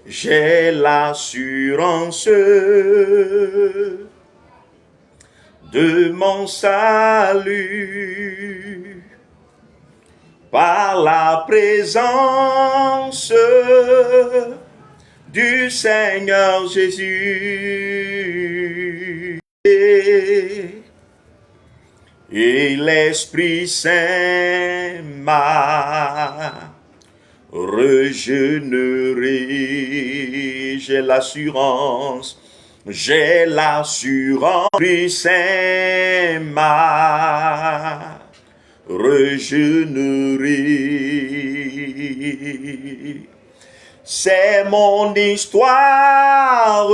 j'ai l'assurance de mon salut par la présence du Seigneur Jésus. Et l'Esprit Saint m'a régénéré. J'ai l'assurance, l'Esprit Saint m'a régénéré. C'est mon histoire,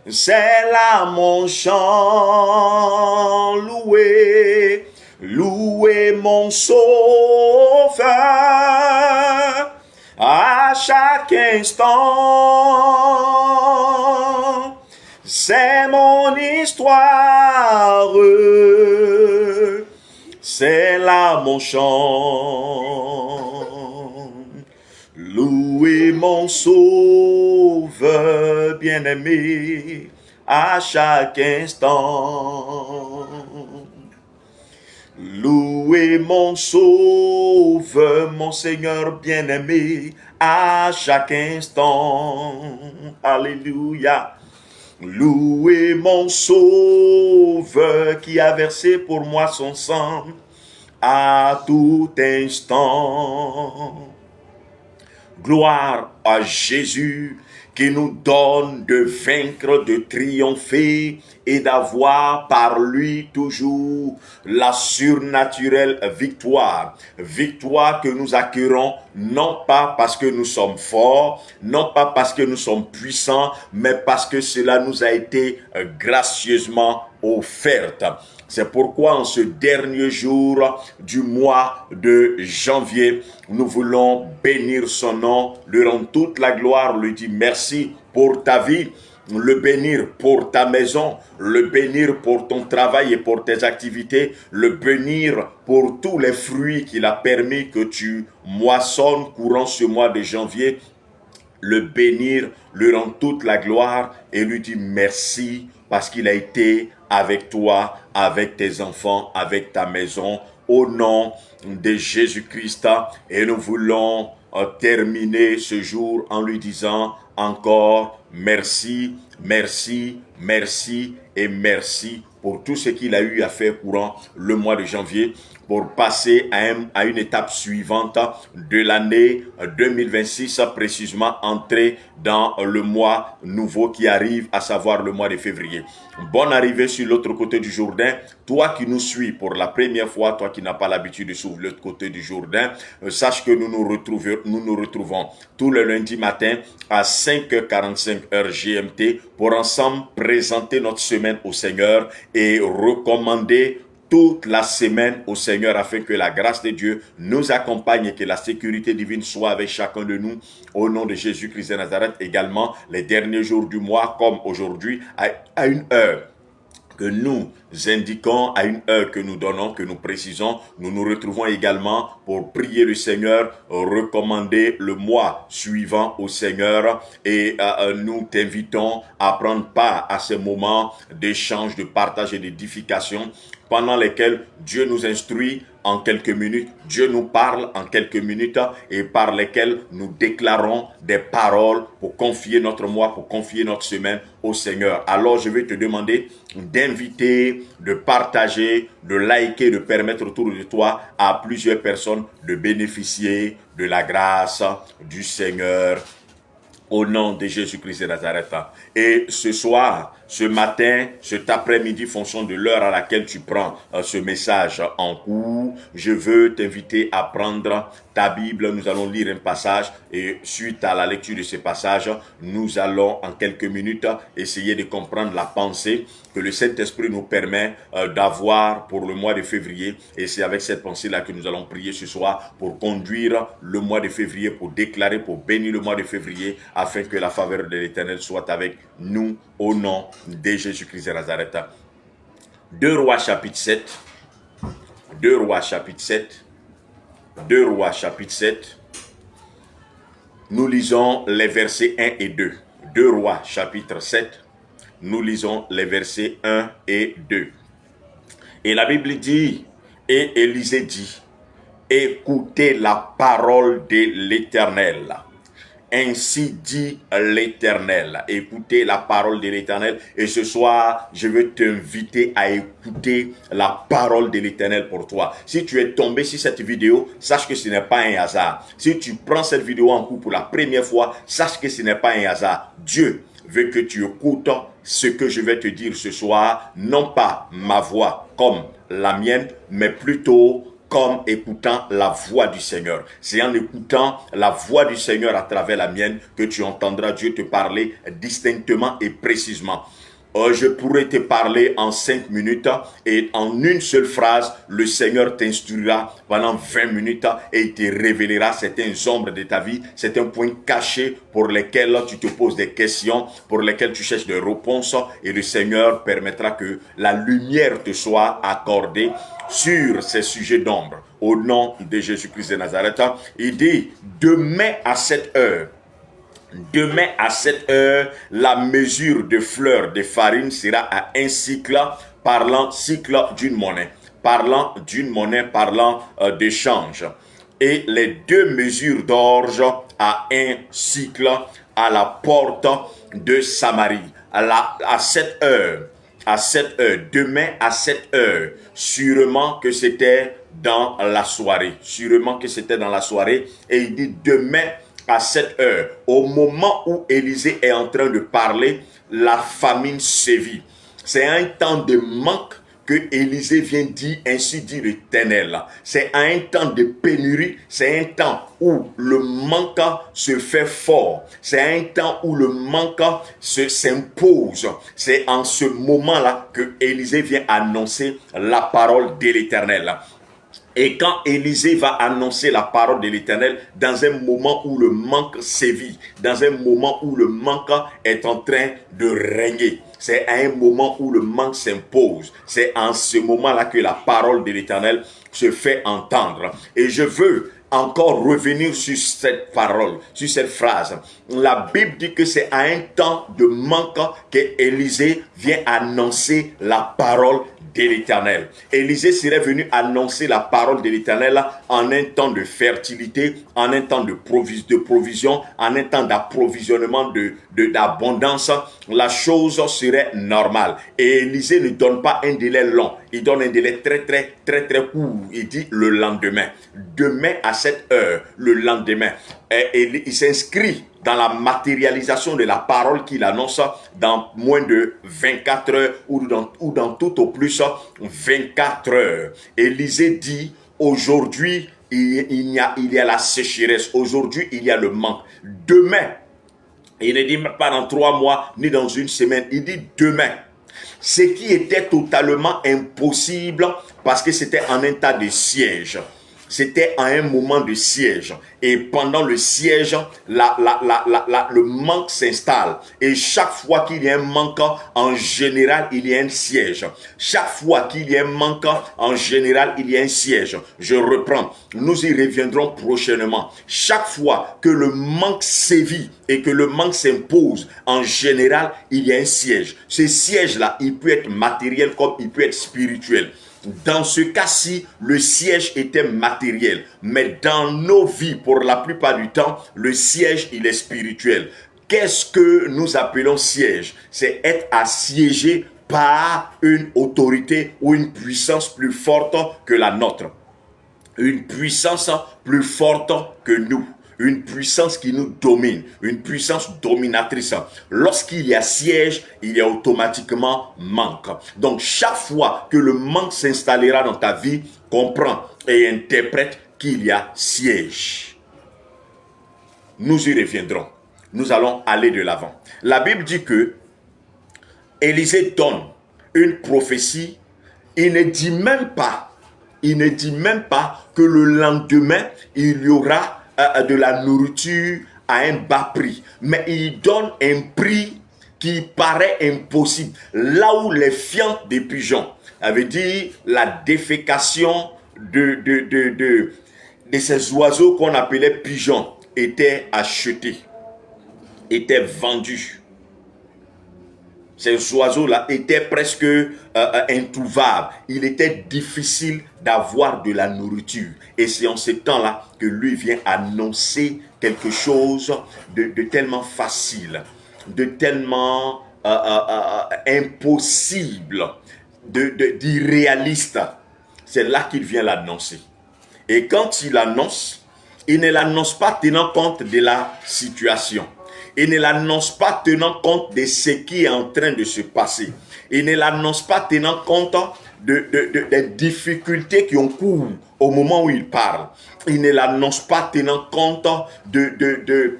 c'est là mon chant, loué, loué mon sauveur à chaque instant. C'est mon histoire, c'est là mon chant. Louez mon sauveur bien-aimé à chaque instant. Louez mon sauveur, mon Seigneur bien-aimé à chaque instant. Alléluia. Louez mon sauveur qui a versé pour moi son sang à tout instant. Gloire à Jésus qui nous donne de vaincre, de triompher et d'avoir par lui toujours la surnaturelle victoire. Victoire que nous acquérons non pas parce que nous sommes forts, non pas parce que nous sommes puissants, mais parce que cela nous a été gracieusement offerte. C'est pourquoi en ce dernier jour du mois de janvier, nous voulons bénir son nom, lui rendre toute la gloire, lui dire merci pour ta vie, le bénir pour ta maison, le bénir pour ton travail et pour tes activités, le bénir pour tous les fruits qu'il a permis que tu moissonnes courant ce mois de janvier, le bénir, lui rendre toute la gloire et lui dire merci parce qu'il a été avec toi, avec tes enfants, avec ta maison, au nom de Jésus-Christ. Et nous voulons terminer ce jour en lui disant encore merci, merci, merci et merci pour tout ce qu'il a eu à faire courant le mois de janvier, pour passer à une étape suivante de l'année 2026, précisément entrer dans le mois nouveau qui arrive, à savoir le mois de février. Bonne arrivée sur l'autre côté du Jourdain. Toi qui nous suis pour la première fois, toi qui n'as pas l'habitude de suivre l'autre côté du Jourdain, sache que nous nous retrouvons tous les lundis matin à 5h45 heure GMT pour ensemble présenter notre semaine au Seigneur et recommander toute la semaine au Seigneur afin que la grâce de Dieu nous accompagne et que la sécurité divine soit avec chacun de nous au nom de Jésus-Christ de Nazareth. Également les derniers jours du mois comme aujourd'hui à une heure que nous indiquons, à une heure que nous donnons, que nous précisons, nous nous retrouvons également pour prier le Seigneur, recommander le mois suivant au Seigneur et nous t'invitons à prendre part à ces moments d'échange, de partage et d'édification pendant lesquels Dieu nous instruit en quelques minutes, Dieu nous parle en quelques minutes et par lesquels nous déclarons des paroles pour confier notre mois, pour confier notre semaine au Seigneur. Alors je vais te demander d'inviter, de partager, de liker, de permettre autour de toi à plusieurs personnes de bénéficier de la grâce du Seigneur au nom de Jésus-Christ de Nazareth. Et ce soir, ce matin, cet après-midi, fonction de l'heure à laquelle tu prends ce message en cours, je veux t'inviter à prendre ta Bible. Nous allons lire un passage et suite à la lecture de ce passage, nous allons en quelques minutes essayer de comprendre la pensée que le Saint-Esprit nous permet d'avoir pour le mois de février. Et c'est avec cette pensée-là que nous allons prier ce soir pour conduire le mois de février, pour déclarer, pour bénir le mois de février, afin que la faveur de l'Éternel soit avec nous au nom de Jésus-Christ de Nazareth. 2 Rois chapitre 7. 2 Rois chapitre 7. 2 Rois chapitre 7. Nous lisons les versets 1 et 2. 2 Rois, chapitre 7. Nous lisons les versets 1 et 2. Et la Bible dit, et Élisée dit, écoutez la parole de l'Éternel. Ainsi dit l'Éternel. Écoutez la parole de l'Éternel. Et ce soir, je veux t'inviter à écouter la parole de l'Éternel pour toi. Si tu es tombé sur cette vidéo, sache que ce n'est pas un hasard. Si tu prends cette vidéo en cours pour la première fois, sache que ce n'est pas un hasard. Dieu veut que tu écoutes ce que je vais te dire ce soir, non pas ma voix comme la mienne, mais plutôt comme écoutant la voix du Seigneur. C'est en écoutant la voix du Seigneur à travers la mienne que tu entendras Dieu te parler distinctement et précisément. Je pourrais te parler en 5 minutes et en une seule phrase, le Seigneur t'instruira pendant 20 minutes et il te révélera certaines ombres de ta vie, certains points cachés pour lesquels tu te poses des questions, pour lesquels tu cherches des réponses et le Seigneur permettra que la lumière te soit accordée sur ces sujets d'ombre. Au nom de Jésus-Christ de Nazareth, il dit demain à cette heure. Demain à cette heure, la mesure de fleurs de farine sera à un cycle, parlant cycle d'une monnaie. Parlant d'une monnaie, parlant d'échange. Et les 2 mesures d'orge à un cycle à la porte de Samarie. À cette heure, demain à cette heure, sûrement que c'était dans la soirée. Et il dit demain à cette heure, au moment où Élisée est en train de parler, la famine sévit. C'est un temps de manque que Élisée vient dire, ainsi dit l'Éternel. C'est un temps de pénurie, c'est un temps où le manque se fait fort. C'est un temps où le manque s'impose. C'est en ce moment-là que Élisée vient annoncer la parole de l'Éternel. Et quand Élisée va annoncer la parole de l'Éternel, dans un moment où le manque sévit, dans un moment où le manque est en train de régner, c'est à un moment où le manque s'impose. C'est en ce moment-là que la parole de l'Éternel se fait entendre. Et je veux encore revenir sur cette parole, sur cette phrase. La Bible dit que c'est à un temps de manque que Élisée vient annoncer la parole de l'Éternel. Élisée serait venu annoncer la parole de l'Éternel en un temps de fertilité, en un temps de provision, en un temps d'approvisionnement, d'abondance. La chose serait normale. Et Élisée ne donne pas un délai long. Il donne un délai très court. Il dit le lendemain. Demain à cette heure, le lendemain. Et il s'inscrit dans la matérialisation de la parole qu'il annonce dans moins de 24 heures ou dans tout au plus 24 heures. Élisée dit, aujourd'hui, il y a la sécheresse. Aujourd'hui, il y a le manque. Demain, il ne dit pas dans 3 mois, ni dans une semaine. Il dit demain. Ce qui était totalement impossible parce que c'était en un tas de siège. C'était à un moment de siège. Et pendant le siège, le manque s'installe. Et chaque fois qu'il y a un manque, en général, il y a un siège. Chaque fois qu'il y a un manque, en général, il y a un siège. Je reprends. Nous y reviendrons prochainement. Chaque fois que le manque sévit et que le manque s'impose, en général, il y a un siège. Ce siège-là, il peut être matériel comme il peut être spirituel. Dans ce cas-ci, le siège était matériel. Mais dans nos vies, pour la plupart du temps, le siège, il est spirituel. Qu'est-ce que nous appelons siège? C'est être assiégé par une autorité ou une puissance plus forte que la nôtre. Une puissance plus forte que nous. Une puissance qui nous domine, une puissance dominatrice. Lorsqu'il y a siège, il y a automatiquement manque. Donc chaque fois que le manque s'installera dans ta vie, comprends et interprète qu'il y a siège. Nous y reviendrons. Nous allons aller de l'avant. La Bible dit que Élisée donne une prophétie. Il ne dit même pas que le lendemain, il y aura de la nourriture à un bas prix. Mais il donne un prix qui paraît impossible. Là où les fientes des pigeons, ça veut dire la défécation de ces oiseaux qu'on appelait pigeons. étaient achetés, étaient vendus. Ces oiseaux-là étaient presque introuvables. Il était difficile d'avoir de la nourriture. Et c'est en ce temps-là que lui vient annoncer quelque chose de tellement facile, de tellement impossible, d'irréaliste. C'est là qu'il vient l'annoncer. Et quand il annonce, il ne l'annonce pas tenant compte de la situation. Il ne l'annonce pas tenant compte de ce qui est en train de se passer. Il ne l'annonce pas tenant compte des difficultés qui ont cours au moment où il parle. Il ne l'annonce pas tenant compte de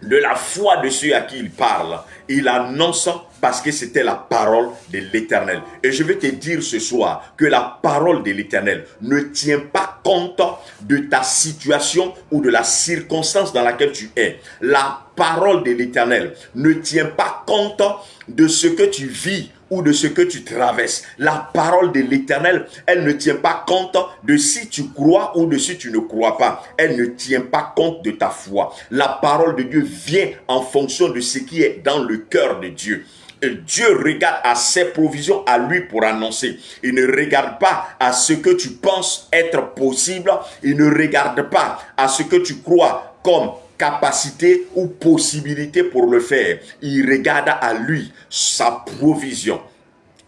la foi de ceux à qui il parle. Il annonce parce que c'était la parole de l'Éternel. Et je vais te dire ce soir que la parole de l'Éternel ne tient pas compte de ta situation ou de la circonstance dans laquelle tu es. La parole de l'Éternel ne tient pas compte de ce que tu vis ou de ce que tu traverses. La parole de l'Éternel, elle ne tient pas compte de si tu crois ou de si tu ne crois pas. Elle ne tient pas compte de ta foi. La parole de Dieu vient en fonction de ce qui est dans le cœur de Dieu. Et Dieu regarde à ses provisions à lui pour annoncer. Il ne regarde pas à ce que tu penses être possible. Il ne regarde pas à ce que tu crois comme capacité ou possibilité pour le faire. Il regarde à lui sa provision.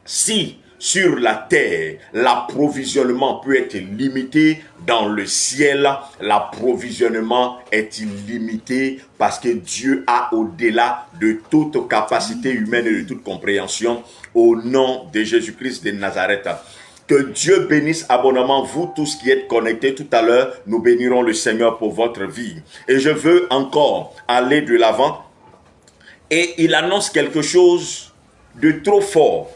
Si sur la terre, l'approvisionnement peut être limité, dans le ciel, l'approvisionnement est illimité parce que Dieu a au-delà de toute capacité humaine et de toute compréhension. Au nom de Jésus-Christ de Nazareth. Que Dieu bénisse abondamment vous tous qui êtes connectés. Tout à l'heure, nous bénirons le Seigneur pour votre vie. Et je veux encore aller de l'avant. Et il annonce quelque chose de trop fort.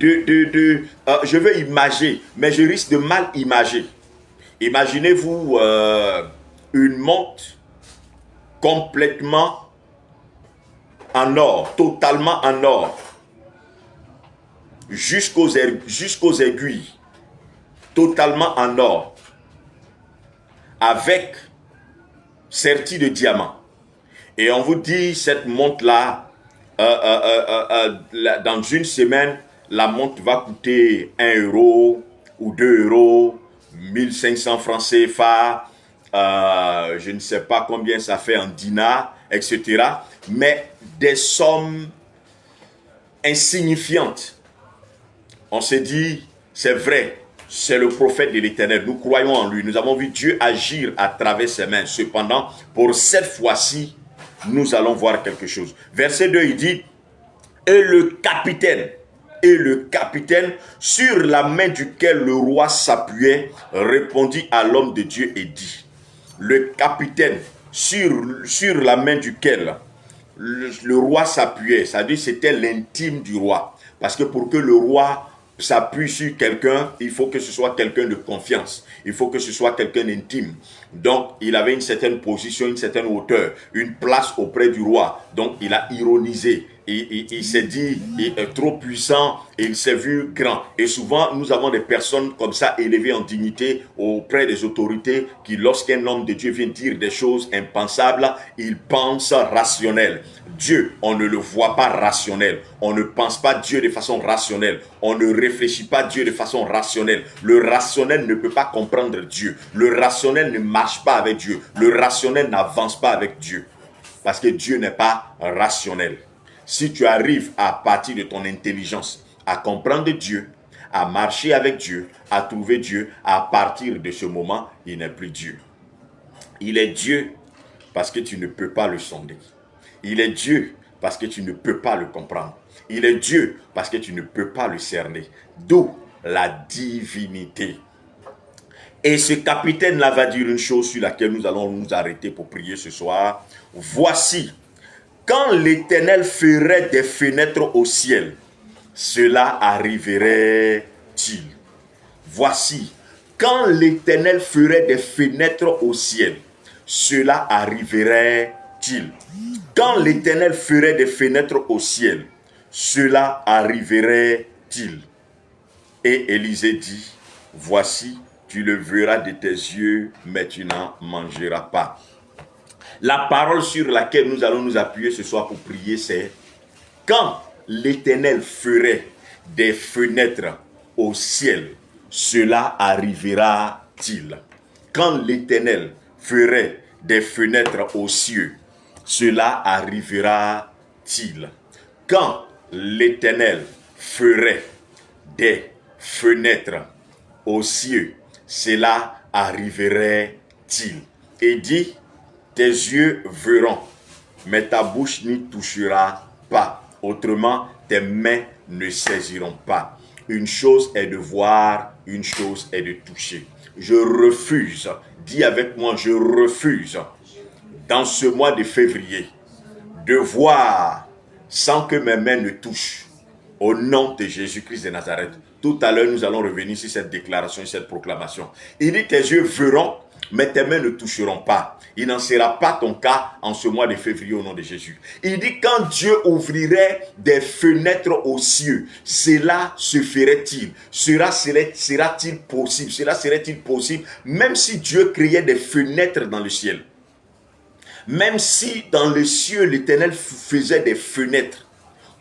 Je veux imager, mais je risque de mal imager. Imaginez-vous une montre complètement en or, totalement en or, jusqu'aux aiguilles, totalement en or, avec sertie de diamants. Et on vous dit, cette montre-là, dans une semaine, la montre va coûter 1 euro ou 2 euros, 1500 francs CFA, je ne sais pas combien ça fait en dinars, etc. Mais des sommes insignifiantes. On s'est dit, c'est vrai, c'est le prophète de l'Éternel. Nous croyons en lui. Nous avons vu Dieu agir à travers ses mains. Cependant, pour cette fois-ci, nous allons voir quelque chose. Verset 2, il dit, et le capitaine, sur la main duquel le roi s'appuyait, répondit à l'homme de Dieu et dit, le capitaine, sur la main duquel le roi s'appuyait, c'est-à-dire c'était l'intime du roi. Parce que pour que le roi s'appuie sur quelqu'un, il faut que ce soit quelqu'un de confiance. Il faut que ce soit quelqu'un d'intime. Donc, il avait une certaine position, une certaine hauteur, une place auprès du roi. Donc, il a ironisé. Il s'est dit, il est trop puissant et il s'est vu grand. Et souvent, nous avons des personnes comme ça élevées en dignité auprès des autorités qui, lorsqu'un homme de Dieu vient dire des choses impensables, il pense rationnel. Dieu, on ne le voit pas rationnel. On ne pense pas Dieu de façon rationnelle. On ne réfléchit pas Dieu de façon rationnelle. Le rationnel ne peut pas comprendre Dieu. Le rationnel ne marche pas avec Dieu. Le rationnel n'avance pas avec Dieu. Parce que Dieu n'est pas rationnel. Si tu arrives à partir de ton intelligence à comprendre Dieu, à marcher avec Dieu, à trouver Dieu, à partir de ce moment, il n'est plus Dieu. Il est Dieu parce que tu ne peux pas le sonder. Il est Dieu parce que tu ne peux pas le comprendre. Il est Dieu parce que tu ne peux pas le cerner. D'où la divinité. Et ce capitaine-là va dire une chose sur laquelle nous allons nous arrêter pour prier ce soir. Voici, quand l'Éternel ferait des fenêtres au ciel, cela arriverait-il? Voici, quand l'Éternel ferait des fenêtres au ciel, cela arriverait-il? Quand l'Éternel ferait des fenêtres au ciel, cela arriverait-il? Et Élisée dit, voici, tu le verras de tes yeux, mais tu n'en mangeras pas. La parole sur laquelle nous allons nous appuyer ce soir pour prier, c'est quand l'Éternel ferait des fenêtres au ciel, cela arrivera-t-il? Quand l'Éternel ferait des fenêtres aux cieux, cela arrivera-t-il? Quand l'Éternel ferait des fenêtres aux cieux, cela arriverait-il? Et dit, tes yeux verront, mais ta bouche n'y touchera pas. Autrement, tes mains ne saisiront pas. Une chose est de voir, une chose est de toucher. Je refuse, dis avec moi, je refuse, dans ce mois de février, de voir sans que mes mains ne touchent. Au nom de Jésus-Christ de Nazareth. Tout à l'heure, nous allons revenir sur cette déclaration, cette proclamation. Il dit, tes yeux verront, mais tes mains ne toucheront pas. Il n'en sera pas ton cas en ce mois de février au nom de Jésus. Il dit, quand Dieu ouvrirait des fenêtres aux cieux, cela se ferait-il? Sera-t-il possible? Cela serait-il possible? Même si Dieu créait des fenêtres dans le ciel. Même si dans le ciel, l'Éternel faisait des fenêtres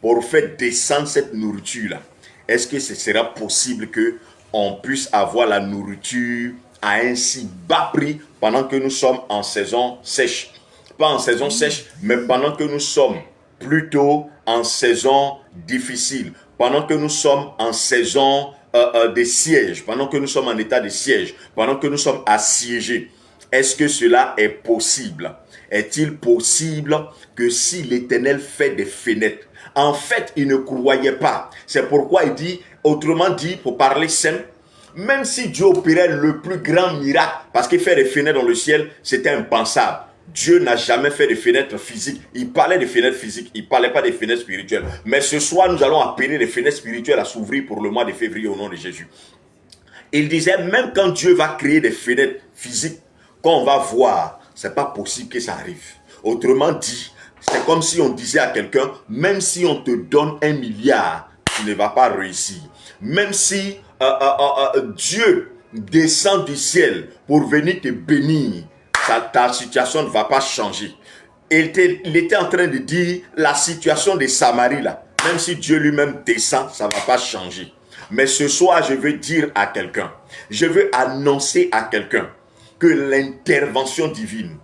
pour faire descendre cette nourriture-là, est-ce que ce sera possible qu'on puisse avoir la nourriture à un si bas prix pendant que nous sommes en saison sèche? Pas en saison sèche, mais pendant que nous sommes plutôt en saison difficile, pendant que nous sommes en saison de siège, pendant que nous sommes en état de siège, pendant que nous sommes assiégés. Est-ce que cela est possible? Est-il possible que si l'Éternel fait des fenêtres? En fait, il ne croyait pas. C'est pourquoi il dit, autrement dit, pour parler simple, même si Dieu opérait le plus grand miracle, parce qu'il fait des fenêtres dans le ciel, c'était impensable. Dieu n'a jamais fait de fenêtres physiques. Il parlait de fenêtres physiques, il ne parlait pas des fenêtres spirituelles. Mais ce soir, nous allons appeler les fenêtres spirituelles à s'ouvrir pour le mois de février au nom de Jésus. Il disait, même quand Dieu va créer des fenêtres physiques, qu'on va voir, ce n'est pas possible que ça arrive. Autrement dit, c'est comme si on disait à quelqu'un, même si on te donne 1 milliard, tu ne vas pas réussir. Même si Dieu descend du ciel pour venir te bénir, ta situation ne va pas changer. Il était en train de dire la situation de Samarie là, même si Dieu lui-même descend, ça ne va pas changer. Mais ce soir, je veux dire à quelqu'un, je veux annoncer à quelqu'un que l'intervention divine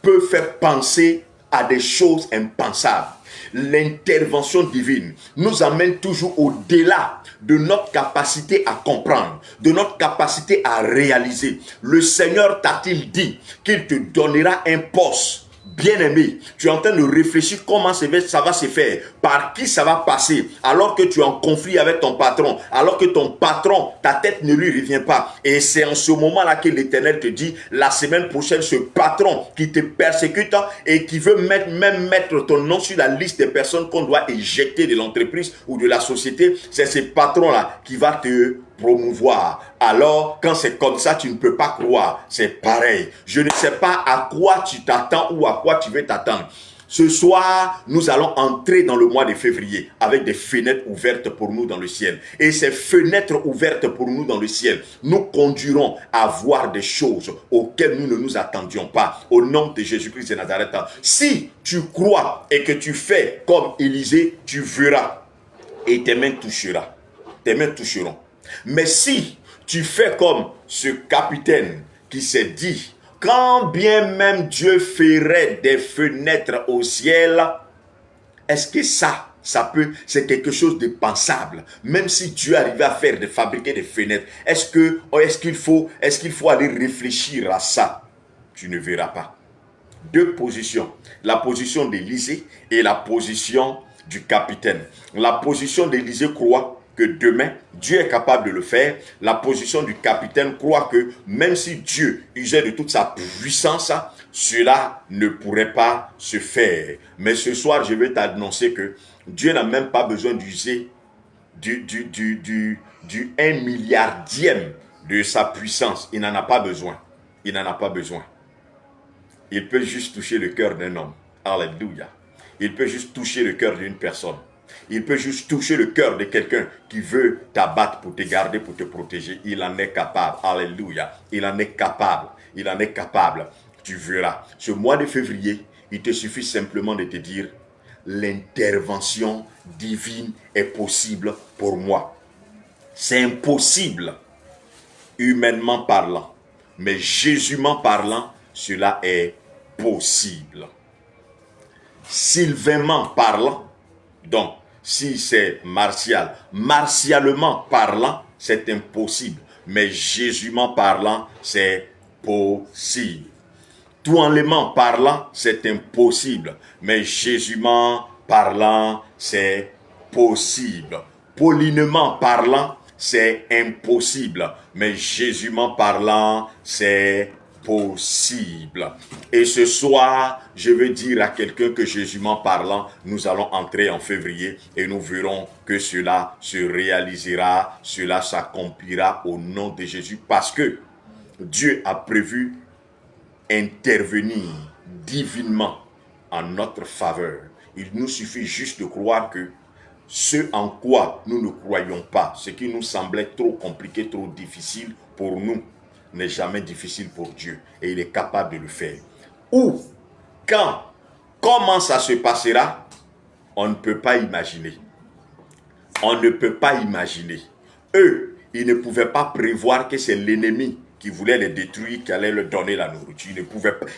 peut faire penser à des choses impensables. L'intervention divine nous amène toujours au-delà de notre capacité à comprendre, de notre capacité à réaliser. Le Seigneur t'a-t-il dit qu'il te donnera un poste? Bien-aimé, tu es en train de réfléchir comment ça va se faire, par qui ça va passer, alors que tu es en conflit avec ton patron, alors que ton patron, ta tête ne lui revient pas. Et c'est en ce moment-là que l'Éternel te dit, la semaine prochaine, ce patron qui te persécute et qui veut même mettre ton nom sur la liste des personnes qu'on doit éjecter de l'entreprise ou de la société, c'est ce patron-là qui va te promouvoir. Alors, quand c'est comme ça, tu ne peux pas croire. C'est pareil. Je ne sais pas à quoi tu t'attends ou à quoi tu veux t'attendre. Ce soir, nous allons entrer dans le mois de février avec des fenêtres ouvertes pour nous dans le ciel. Et ces fenêtres ouvertes pour nous dans le ciel nous conduiront à voir des choses auxquelles nous ne nous attendions pas. Au nom de Jésus-Christ de Nazareth. Si tu crois et que tu fais comme Élisée, tu verras. Et tes mains toucheront. Tes mains toucheront. Mais si tu fais comme ce capitaine qui s'est dit, quand bien même Dieu ferait des fenêtres au ciel, est-ce que ça c'est quelque chose de pensable? Même si Dieu arrivait à fabriquer des fenêtres, est-ce qu'il faut aller réfléchir à ça? Tu ne verras pas. Deux positions, la position d'Élisée et la position du capitaine. La position d'Élisée croit que demain, Dieu est capable de le faire. La position du capitaine croit que même si Dieu usait de toute sa puissance, cela ne pourrait pas se faire. Mais ce soir, je vais t'annoncer que Dieu n'a même pas besoin d'user du 1 milliardième de sa puissance. Il n'en a pas besoin. Il n'en a pas besoin. Il peut juste toucher le cœur d'un homme. Alléluia. Il peut juste toucher le cœur d'une personne. Il peut juste toucher le cœur de quelqu'un qui veut t'abattre pour te garder, pour te protéger. Il en est capable. Alléluia. Il en est capable. Il en est capable. tu verras. Ce mois de février, il te suffit simplement de te dire, l'intervention divine est possible pour moi. C'est impossible, humainement parlant. Mais Jésument parlant, cela est possible. Sylvainement parlant, donc si c'est martial, martialement parlant, c'est impossible. Mais Jésument parlant, c'est possible. Touanement parlant, c'est impossible. Mais Jésument parlant, c'est possible. Paulinement parlant, c'est impossible. Mais Jésument parlant, c'est possible. Et ce soir, je veux dire à quelqu'un que Jésument parlant, nous allons entrer en février et nous verrons que cela se réalisera, cela s'accomplira au nom de Jésus, parce que Dieu a prévu intervenir divinement en notre faveur. Il nous suffit juste de croire que ce en quoi nous ne croyons pas, ce qui nous semblait trop compliqué, trop difficile pour nous, n'est jamais difficile pour Dieu. Et il est capable de le faire. Où, quand, comment ça se passera, on ne peut pas imaginer. On ne peut pas imaginer. Eux, ils ne pouvaient pas prévoir que c'est l'ennemi qui voulait les détruire, qui allait leur donner la nourriture.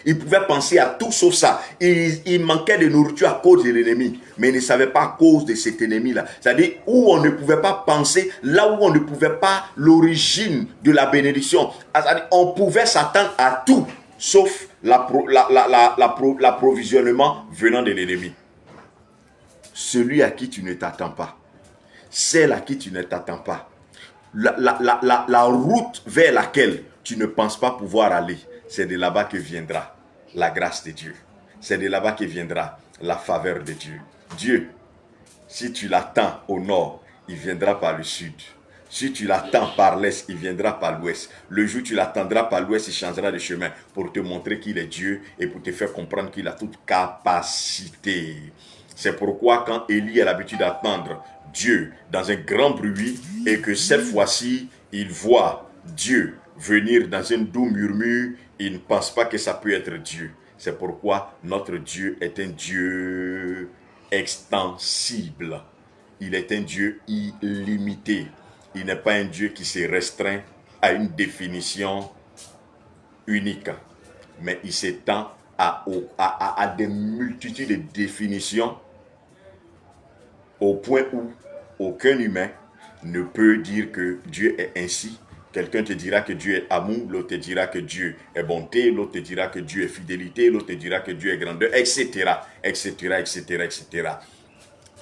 Ils pouvaient penser à tout sauf ça. Il manquait de nourriture à cause de l'ennemi, mais ils ne savaient pas à cause de cet ennemi-là. C'est-à-dire où on ne pouvait pas penser, là où on ne pouvait pas l'origine de la bénédiction. C'est-à-dire on pouvait s'attendre à tout, sauf l'approvisionnement venant de l'ennemi. Celui à qui tu ne t'attends pas, celle à qui tu ne t'attends pas, la route vers laquelle tu ne penses pas pouvoir aller, c'est de là-bas que viendra la grâce de Dieu. C'est de là-bas que viendra la faveur de Dieu. Dieu, si tu l'attends au nord, il viendra par le sud. Si tu l'attends par l'est, il viendra par l'ouest. Le jour où tu l'attendras par l'ouest, il changera de chemin pour te montrer qu'il est Dieu et pour te faire comprendre qu'il a toute capacité. C'est pourquoi quand Élie a l'habitude d'attendre Dieu dans un grand bruit et que cette fois-ci, il voit Dieu venir dans un doux murmure, il ne pense pas que ça peut être Dieu. C'est pourquoi notre Dieu est un Dieu extensible. Il est un Dieu illimité. Il n'est pas un Dieu qui se restreint à une définition unique, mais il s'étend à des multitudes de définitions au point où aucun humain ne peut dire que Dieu est ainsi. Quelqu'un te dira que Dieu est amour, l'autre te dira que Dieu est bonté, l'autre te dira que Dieu est fidélité, l'autre te dira que Dieu est grandeur, etc., etc., etc., etc.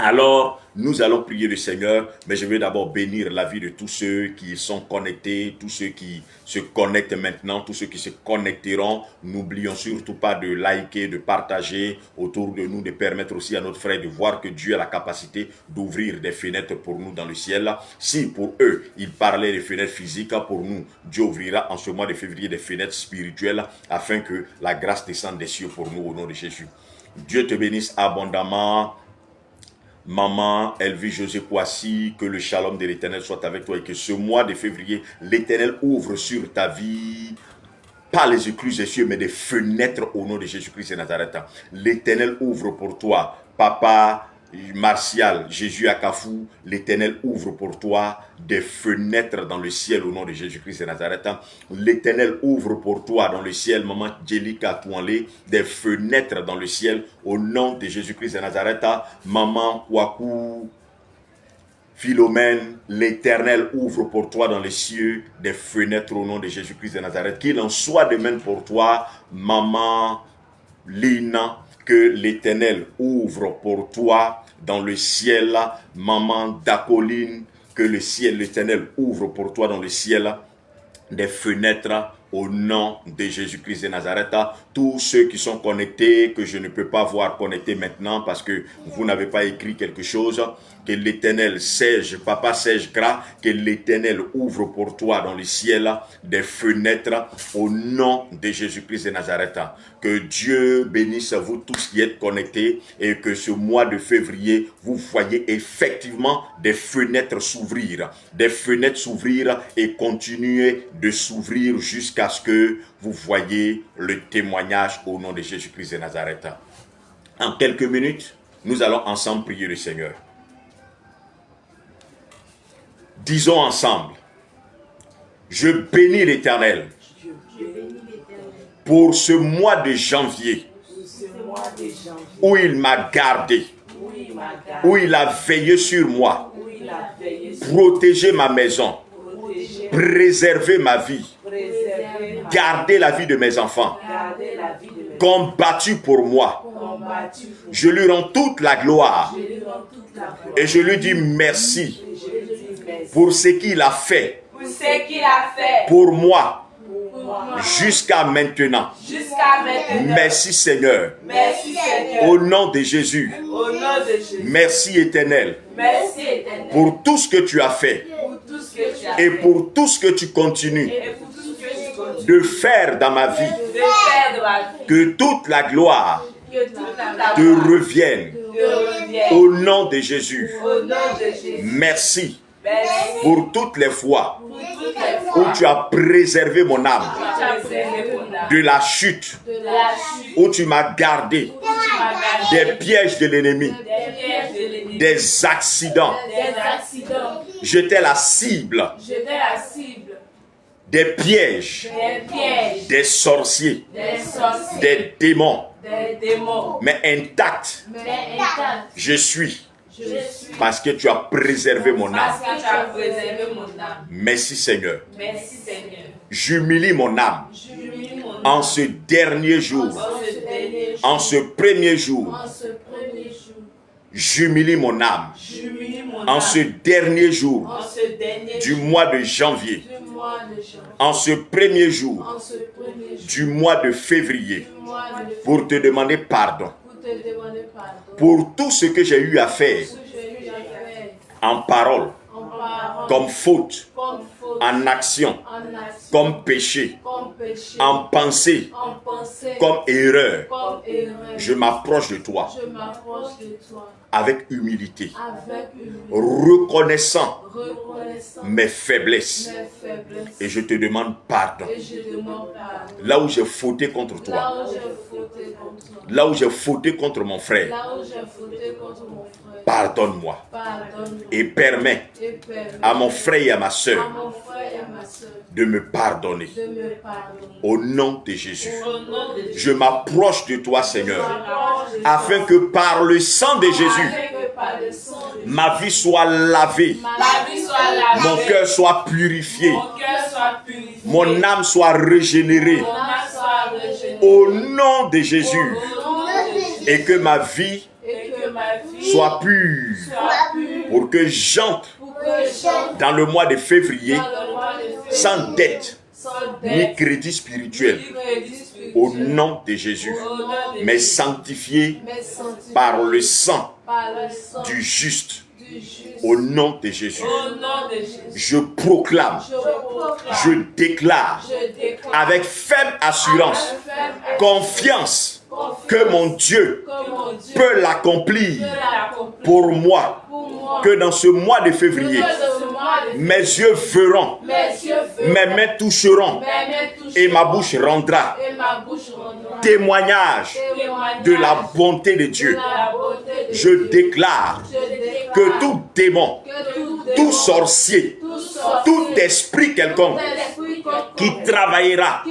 Alors, nous allons prier le Seigneur, mais je veux d'abord bénir la vie de tous ceux qui sont connectés, tous ceux qui se connectent maintenant, tous ceux qui se connecteront. N'oublions surtout pas de liker, de partager autour de nous, de permettre aussi à notre frère de voir que Dieu a la capacité d'ouvrir des fenêtres pour nous dans le ciel. Si pour eux, il parlait des fenêtres physiques, pour nous, Dieu ouvrira en ce mois de février des fenêtres spirituelles afin que la grâce descende des cieux pour nous au nom de Jésus. Dieu te bénisse abondamment. Maman Elvie José Poissy, que le shalom de l'Éternel soit avec toi et que ce mois de février, l'Éternel ouvre sur ta vie, pas les écluses des cieux, mais des fenêtres au nom de Jésus-Christ de Nazareth. L'Éternel ouvre pour toi, Papa Martial, Jésus à Kafou, l'Éternel ouvre pour toi des fenêtres dans le ciel au nom de Jésus-Christ de Nazareth. L'Éternel ouvre pour toi dans le ciel, Maman Djelika Touanlé, des fenêtres dans le ciel au nom de Jésus-Christ de Nazareth. Maman Wakou Philomène, l'Éternel ouvre pour toi dans les cieux des fenêtres au nom de Jésus-Christ de Nazareth. Qu'il en soit de même pour toi, Maman Lina, que l'Éternel ouvre pour toi dans le ciel, Maman Dacoline, que le ciel, l'Éternel ouvre pour toi dans le ciel des fenêtres au nom de Jésus-Christ de Nazareth. Tous ceux qui sont connectés, que je ne peux pas voir connectés maintenant parce que vous n'avez pas écrit quelque chose, que l'Éternel Serge, Papa Serge Gras, que l'Éternel ouvre pour toi dans le ciel des fenêtres au nom de Jésus-Christ de Nazareth. Que Dieu bénisse vous tous qui êtes connectés et que ce mois de février, vous voyez effectivement des fenêtres s'ouvrir et continuer de s'ouvrir jusqu'à jusqu'à ce que vous voyez le témoignage au nom de Jésus-Christ de Nazareth. En quelques minutes, nous allons ensemble prier le Seigneur. Disons ensemble, je bénis l'Éternel pour ce mois de janvier où il m'a gardé, où il a veillé sur moi, protégé ma maison, préservé ma vie, gardé la vie de mes enfants, combattu pour moi. Je lui rends toute la gloire et je lui dis merci pour ce qu'il a fait pour moi jusqu'à maintenant. Merci Seigneur. Au nom de Jésus. Merci Éternel pour tout ce que tu as fait et pour tout ce que tu continues de faire dans ma vie. Que toute la gloire te revienne au nom de Jésus. Merci pour toutes les fois où tu as préservé mon âme de la chute, où tu m'as gardé des pièges de l'ennemi, des accidents. J'étais la cible des pièges, des sorciers, des démons. Mais intact, je suis. Parce que tu as préservé mon âme. Merci Seigneur. J'humilie mon âme en ce dernier jour, en ce premier jour. J'humilie mon âme en ce dernier jour du mois de janvier, en ce premier jour du mois de février, pour te demander pardon pour tout ce que j'ai eu à faire en parole, comme faute, en action, comme péché, en pensée, comme erreur. Je m'approche de toi avec humilité, reconnaissant mes faiblesses, et je te demande pardon. Là où j'ai fauté contre toi, là où j'ai fauté contre mon frère, pardonne-moi et permets à mon frère et à ma soeur de me pardonner. Au nom de Jésus, je m'approche de toi, Seigneur, afin que par le sang de Jésus, ma vie soit lavée, mon cœur soit purifié, mon âme soit régénérée. Au nom de Jésus, et que ma vie soit pure, pour que j'entre dans le mois de février sans dette ni crédit spirituel. Au nom de Jésus, mais sanctifié par le sang du juste. Au nom de Jésus, je proclame, je déclare avec ferme assurance, confiance, que mon Dieu peut l'accomplir pour moi, que dans ce mois de février, mes yeux verront, mes mains toucheront et ma bouche rendra témoignage de la bonté de Dieu. Je déclare que tout démon, tout sorcier, tout esprit quelconque qui travaillera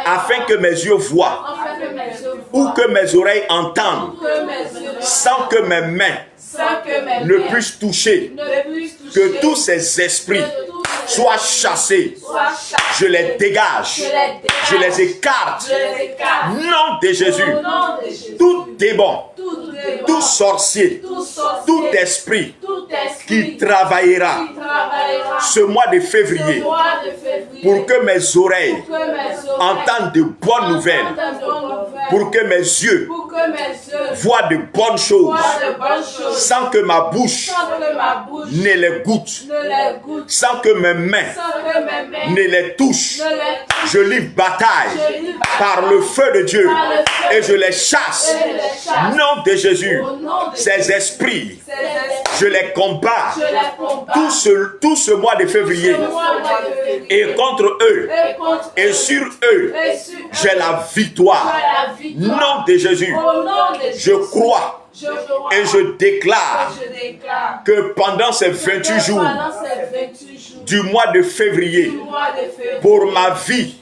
afin que mes yeux voient ou que mes oreilles entendent sans que mes mains ne puissent toucher, que tous ces esprits soient chassés. Je les dégage, je les écarte. Nom de Jésus, tout démon, tout sorcier, tout esprit qui travaillera ce mois de février pour que mes oreilles entendent de bonnes nouvelles, pour que mes yeux voient de bonnes choses, sans que ma bouche ne les goûte, sans que mes mains ne les touchent. Je livre bataille par le feu de Dieu et je les chasse. Nom de Jésus. Jésus, ces esprits, je les combats tout ce mois de février. Et contre eux, et sur eux, j'ai la victoire. Nom de Jésus, je crois et je déclare que pendant ces 28 jours du mois de février, pour ma vie,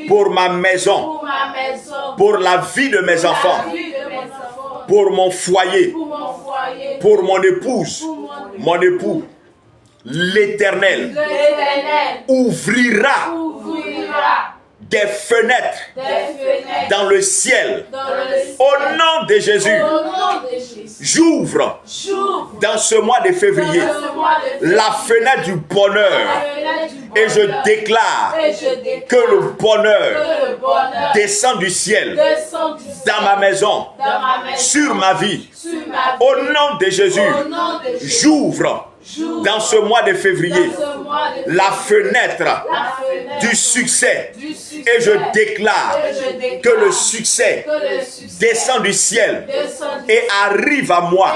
pour ma maison, pour la vie de mes enfants, pour mon foyer, pour mon épouse, mon époux, l'Éternel ouvrira des fenêtres dans le ciel. Au nom de Jésus, j'ouvre dans ce mois de février la fenêtre du bonheur et je déclare que le bonheur descend du ciel dans ma maison, sur ma vie. Au nom de Jésus, j'ouvre dans ce mois de février la fenêtre du succès et je déclare que le succès descend du ciel et arrive à moi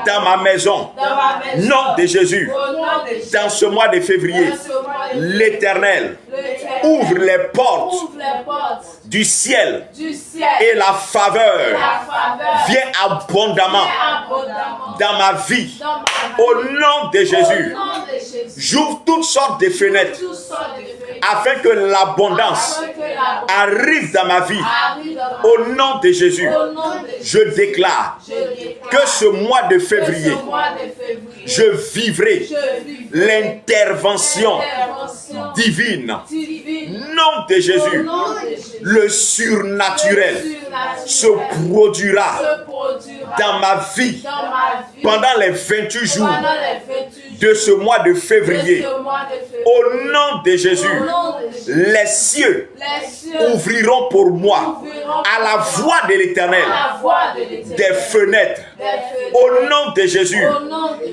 dans ma maison. Nom de Jésus, dans ce mois de février, l'Éternel ouvre les portes du ciel et la faveur vient abondamment dans ma vie. Au nom de Jésus, j'ouvre toutes sortes de fenêtres afin que l'abondance arrive dans ma vie. Au nom de Jésus, je déclare que ce mois de février, je vivrai l'intervention divine. Nom de Jésus, le surnaturel se produira dans ma vie pendant les 28 jours de ce mois de février. Au nom de Jésus, les cieux ouvriront pour moi à la voix de l'Éternel des fenêtres. Au nom de Jésus,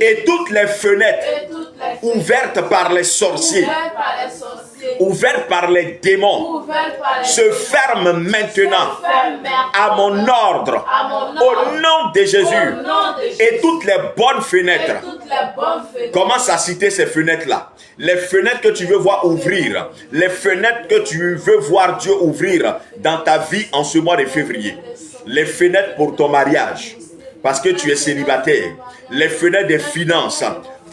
et toutes les fenêtres ouvertes par les sorciers, ouvertes par les démons, se ferment maintenant à mon ordre. Au nom de Jésus, et toutes les bonnes fenêtres. Commence à citer ces fenêtres-là. Les fenêtres que tu veux voir ouvrir, les fenêtres que tu veux voir Dieu ouvrir dans ta vie en ce mois de février. Les fenêtres pour ton mariage, parce que tu es célibataire. Les fenêtres des finances,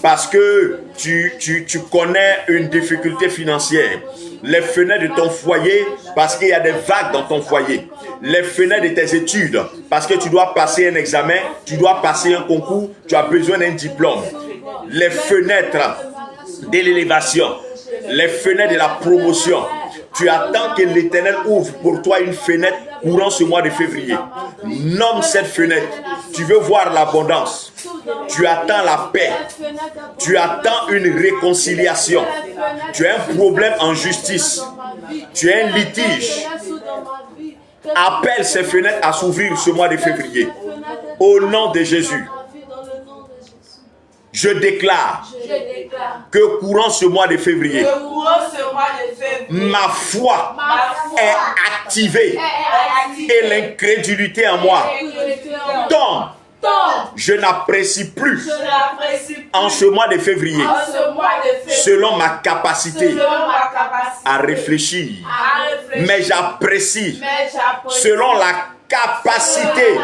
parce que tu connais une difficulté financière. Les fenêtres de ton foyer, parce qu'il y a des vagues dans ton foyer. Les fenêtres de tes études, parce que tu dois passer un examen, tu dois passer un concours, tu as besoin d'un diplôme. Les fenêtres de l'élévation, les fenêtres de la promotion. Tu attends que l'Éternel ouvre pour toi une fenêtre courant ce mois de février. Nomme cette fenêtre. Tu veux voir l'abondance. Tu attends la paix. Tu attends une réconciliation. Tu as un problème en justice. Tu as un litige. Appelle ces fenêtres à s'ouvrir ce mois de février. Au nom de Jésus. Je déclare que courant ce mois de février, ma foi est activée et l'incrédulité en moi tombe. Je n'apprécie plus en ce mois de février selon ma capacité à réfléchir, mais j'apprécie selon la capacité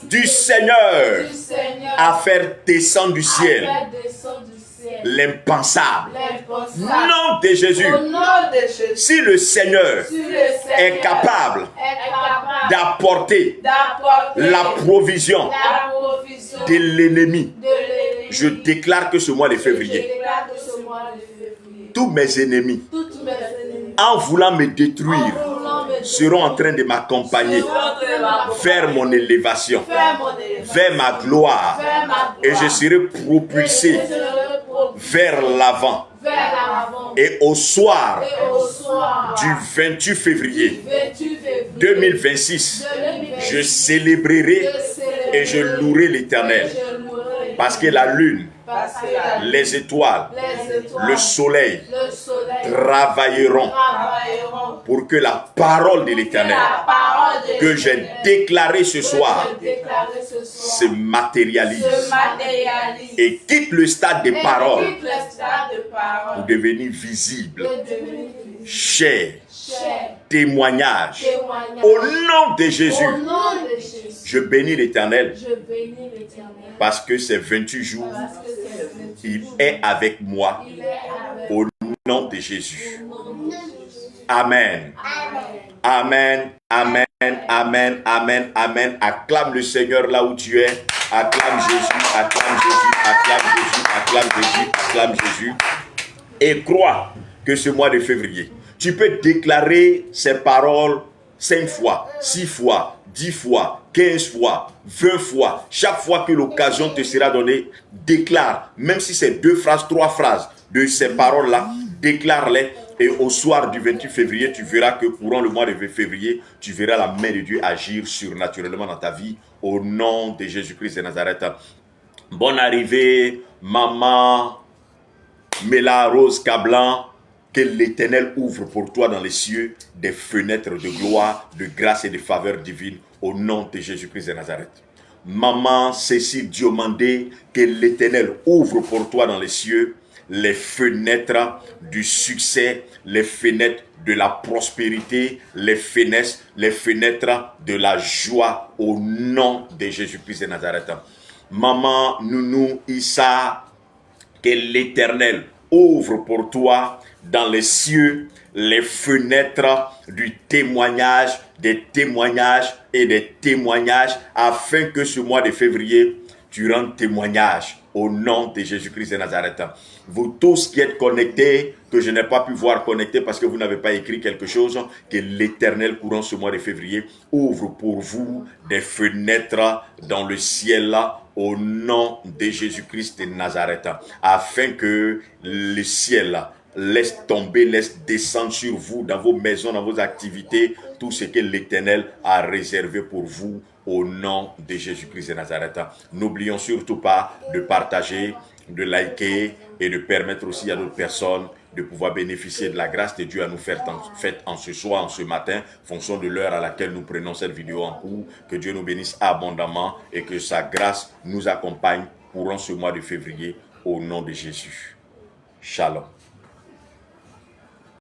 du Seigneur à faire descendre du ciel l'impensable. Nom de Jésus. Si le Seigneur est capable d'apporter la provision de l'ennemi, je déclare que ce mois de février, tous mes ennemis, en voulant me détruire, seront en train de m'accompagner vers mon élévation, vers ma gloire, et je serai propulsé vers l'avant. Et au soir du 28 février 2026, je célébrerai et je louerai l'Éternel, parce que la lune les étoiles, le soleil travailleront pour que la parole de l'Éternel que j'ai déclarée ce soir se matérialise et quitte le stade des paroles pour devenir visible, chair, témoignage. Au nom de Jésus, je bénis l'Éternel parce que ces 28 jours, il est avec moi au nom de Jésus. Amen. Amen. Amen. Amen. Amen. Amen. Acclame le Seigneur là où tu es. Acclame Jésus. Acclame Jésus. Acclame Jésus. Acclame Jésus. Acclame Jésus. Et crois que ce mois de février, tu peux déclarer ces paroles 5 fois, 6 fois, 10 fois, 15 fois, 20 fois. Chaque fois que l'occasion te sera donnée, déclare, même si c'est 2 phrases, 3 phrases de ces paroles-là, déclare-les. Et au soir du 28 février, tu verras que courant le mois de février, tu verras la main de Dieu agir surnaturellement dans ta vie au nom de Jésus-Christ de Nazareth. Bonne arrivée, maman Mela Rose Cablan. Que l'Éternel ouvre pour toi dans les cieux des fenêtres de gloire, de grâce et de faveur divine au nom de Jésus-Christ de Nazareth. Maman Cécile Diomandé, que l'Éternel ouvre pour toi dans les cieux les fenêtres du succès, les fenêtres de la prospérité, les fenêtres de la joie au nom de Jésus-Christ de Nazareth. Maman Nounou Issa, que l'Éternel ouvre pour toi dans les cieux les fenêtres du témoignage, des témoignages et des témoignages, afin que ce mois de février, tu rendes témoignage au nom de Jésus-Christ de Nazareth. Vous tous qui êtes connectés, que je n'ai pas pu voir connectés parce que vous n'avez pas écrit quelque chose, que l'Éternel courant ce mois de février ouvre pour vous des fenêtres dans le ciel au nom de Jésus-Christ de Nazareth, afin que le ciel laisse tomber, laisse descendre sur vous, dans vos maisons, dans vos activités, tout ce que l'Éternel a réservé pour vous au nom de Jésus-Christ de Nazareth. N'oublions surtout pas de partager, de liker et de permettre aussi à d'autres personnes de pouvoir bénéficier de la grâce de Dieu à nous faire faite en ce soir, en ce matin, fonction de l'heure à laquelle nous prenons cette vidéo en cours. Que Dieu nous bénisse abondamment et que sa grâce nous accompagne courant ce mois de février au nom de Jésus. Shalom.